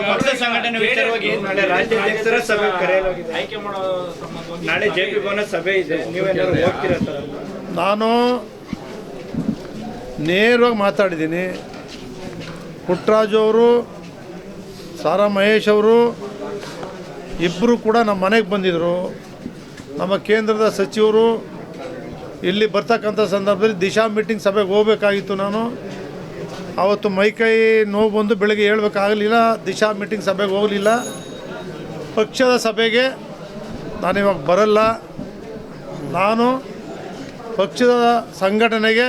ಪಕ್ಷ ಸಂಘಟನೆ ವಿಚಾರವಾಗಿ ನಾಳೆ ರಾಜ್ಯಾಧ್ಯಕ್ಷರ ಸಭೆ ಕರೆಯಲಾಗಿದೆ. ನಾಳೆ ಜೆಪಿ ಭವನ ಸಭೆ ಇದೆ, ನೀವೇನಾದ್ರು ಹೋಗ್ತೀರಾ ಸರ್? ನಾನು ನೇರವಾಗಿ ಮಾತಾಡಿದ್ದೀನಿ. ಪುಟ್ಟರಾಜು ಅವರು, ಸಾರಾ ಮಹೇಶ್ ಅವರು ಇಬ್ಬರು ಕೂಡ ನಮ್ಮ ಮನೆಗೆ ಬಂದಿದ್ದರು. ನಮ್ಮ ಕೇಂದ್ರದ ಸಚಿವರು ಇಲ್ಲಿ ಬರ್ತಕ್ಕಂಥ ಸಂದರ್ಭದಲ್ಲಿ ದಿಶಾ ಮೀಟಿಂಗ್ ಸಭೆಗೆ ಹೋಗಬೇಕಾಗಿತ್ತು. ನಾನು ಆವತ್ತು ಮೈಕೈ ನೋವು ಬಂದು ಬೆಳಗ್ಗೆ ಹೇಳ್ಬೇಕಾಗಲಿಲ್ಲ, ದಿಶಾ ಮೀಟಿಂಗ್ ಸಭೆಗೆ ಹೋಗಲಿಲ್ಲ. ಪಕ್ಷದ ಸಭೆಗೆ ನಾನಿವಾಗ ಬರಲ್ಲ. ನಾನು ಪಕ್ಷದ ಸಂಘಟನೆಗೆ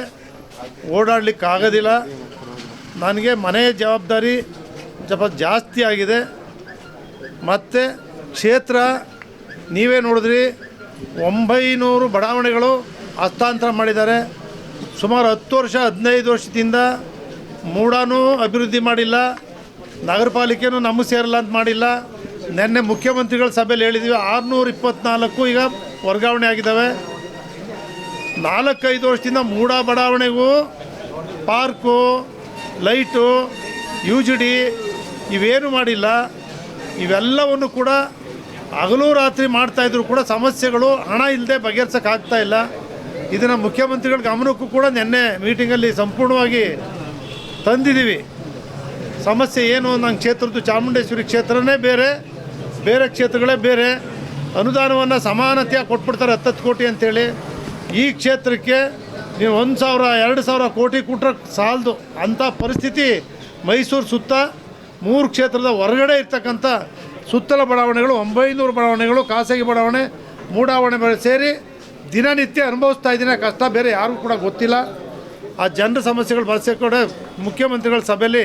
ಓಡಾಡಲಿಕ್ಕಾಗೋದಿಲ್ಲ. ನನಗೆ ಮನೆಯ ಜವಾಬ್ದಾರಿ ಸ್ವಲ್ಪ ಜಾಸ್ತಿ ಆಗಿದೆ. ಮತ್ತು ಕ್ಷೇತ್ರ ನೀವೇ ನೋಡಿದ್ರಿ, 900 ಬಡಾವಣೆಗಳು ಹಸ್ತಾಂತರ ಮಾಡಿದ್ದಾರೆ. ಸುಮಾರು 10 ವರ್ಷ 15 ವರ್ಷದಿಂದ ಮೂಡಾನೂ ಅಭಿವೃದ್ಧಿ ಮಾಡಿಲ್ಲ, ನಗರ ಪಾಲಿಕೆನೂ ನಮಗೆ ಸೇರಲ್ಲ ಅಂತ ಮಾಡಿಲ್ಲ. ನಿನ್ನೆ ಮುಖ್ಯಮಂತ್ರಿಗಳ ಸಭೆಯಲ್ಲಿ ಹೇಳಿದ್ವಿ 624 ಈಗ ವರ್ಗಾವಣೆ ಆಗಿದ್ದಾವೆ. 4-5 ವರ್ಷದಿಂದ ಮೂಡಾ ಬಡಾವಣೆಗೂ ಪಾರ್ಕು, ಲೈಟು, UGD ಇವೇನು ಮಾಡಿಲ್ಲ. ಇವೆಲ್ಲವನ್ನು ಕೂಡ ಹಗಲು ರಾತ್ರಿ ಮಾಡ್ತಾಯಿದ್ರು ಕೂಡ ಸಮಸ್ಯೆಗಳು ಹಣ ಇಲ್ಲದೆ ಬಗೆಹರಿಸೋಕ್ಕಾಗ್ತಾಯಿಲ್ಲ. ಇದನ್ನು ಮುಖ್ಯಮಂತ್ರಿಗಳ ಗಮನಕ್ಕೂ ಕೂಡ ನಿನ್ನೆ ಮೀಟಿಂಗಲ್ಲಿ ಸಂಪೂರ್ಣವಾಗಿ ತಂದಿದ್ದೀವಿ. ಸಮಸ್ಯೆ ಏನು, ನನ್ನ ಕ್ಷೇತ್ರದ್ದು ಚಾಮುಂಡೇಶ್ವರಿ ಕ್ಷೇತ್ರನೇ ಬೇರೆ, ಬೇರೆ ಕ್ಷೇತ್ರಗಳೇ ಬೇರೆ. ಅನುದಾನವನ್ನು ಸಮಾನತೆಯಾಗಿ ಕೊಟ್ಬಿಡ್ತಾರೆ 10 ಕೋಟಿ ಅಂಥೇಳಿ. ಈ ಕ್ಷೇತ್ರಕ್ಕೆ ನೀವು 1,000-2,000 ಕೋಟಿ ಕೊಟ್ಟರೆ ಸಾಲದು ಅಂಥ ಪರಿಸ್ಥಿತಿ. ಮೈಸೂರು ಸುತ್ತ 3 ಕ್ಷೇತ್ರದ ಹೊರಗಡೆ ಇರ್ತಕ್ಕಂಥ ಸುತ್ತಲ ಬಡಾವಣೆಗಳು 900 ಬಡಾವಣೆಗಳು, ಖಾಸಗಿ ಬಡಾವಣೆ, ಮೂಡಾವಣೆ ಸೇರಿ ದಿನನಿತ್ಯ ಅನುಭವಿಸ್ತಾ ಇದ್ದೀನಿ ಕಷ್ಟ. ಬೇರೆ ಯಾರಿಗೂ ಕೂಡ ಗೊತ್ತಿಲ್ಲ. ಆ ಜನರ ಸಮಸ್ಯೆಗಳು ಬಳಸಿ ಕೂಡ ಮುಖ್ಯಮಂತ್ರಿಗಳ ಸಭೆಯಲ್ಲಿ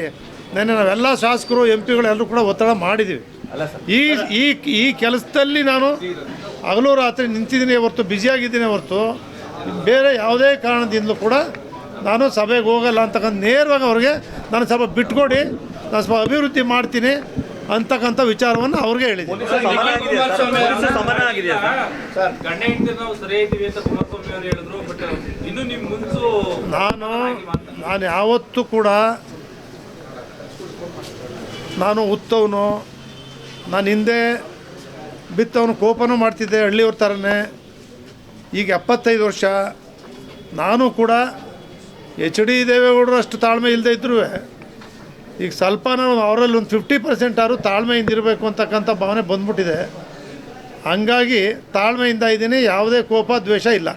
ನೆನ್ನೆ ನಾವೆಲ್ಲ ಶಾಸಕರು MP ಗಳು ಎಲ್ಲರೂ ಕೂಡ ಒತ್ತಡ ಮಾಡಿದ್ದೀವಿ. ಈ ಕೆಲಸದಲ್ಲಿ ನಾನು ಹಗಲು ರಾತ್ರಿ ನಿಂತಿದ್ದೀನಿ ಹೊರತು, ಬ್ಯುಸಿಯಾಗಿದ್ದೀನಿ ಹೊರತು ಬೇರೆ ಯಾವುದೇ ಕಾರಣದಿಂದಲೂ ಕೂಡ ನಾನು ಸಭೆಗೆ ಹೋಗಲ್ಲ ಅಂತಕ್ಕಂಥ ನೇರವಾಗಿ ಅವ್ರಿಗೆ ನಾನು ಸ್ವಲ್ಪ ಬಿಟ್ಕೊಡಿ, ನಾನು ಸ್ವಲ್ಪ ಅಭಿವೃದ್ಧಿ ಮಾಡ್ತೀನಿ ಅಂತಕ್ಕಂಥ ವಿಚಾರವನ್ನು ಅವ್ರಿಗೆ ಹೇಳಿದ್ದೀನಿ. ನಾನು ಯಾವತ್ತೂ ಕೂಡ ನಾನು ಉತ್ತವನು, ನಾನು ಹಿಂದೆ ಬಿತ್ತವನು ಕೋಪನೂ ಮಾಡ್ತಿದ್ದೆ ಹಳ್ಳಿಯವ್ರ ಥರನೇ. ಈಗ 75 ವರ್ಷ. ನಾನು ಕೂಡ HD ದೇವೇಗೌಡರು ಅಷ್ಟು ತಾಳ್ಮೆ ಇಲ್ಲದೆ ಇದ್ದರೂ ಈಗ ಸ್ವಲ್ಪ ನಾವು ಅವರಲ್ಲಿ ಒಂದು 50% ಆದರೂ ತಾಳ್ಮೆಯಿಂದ ಇರಬೇಕು ಅಂತಕ್ಕಂಥ ಭಾವನೆ ಬಂದ್ಬಿಟ್ಟಿದೆ. ಹಂಗಾಗಿ ತಾಳ್ಮೆಯಿಂದ ಇದ್ದೀನಿ, ಯಾವುದೇ ಕೋಪ ದ್ವೇಷ ಇಲ್ಲ.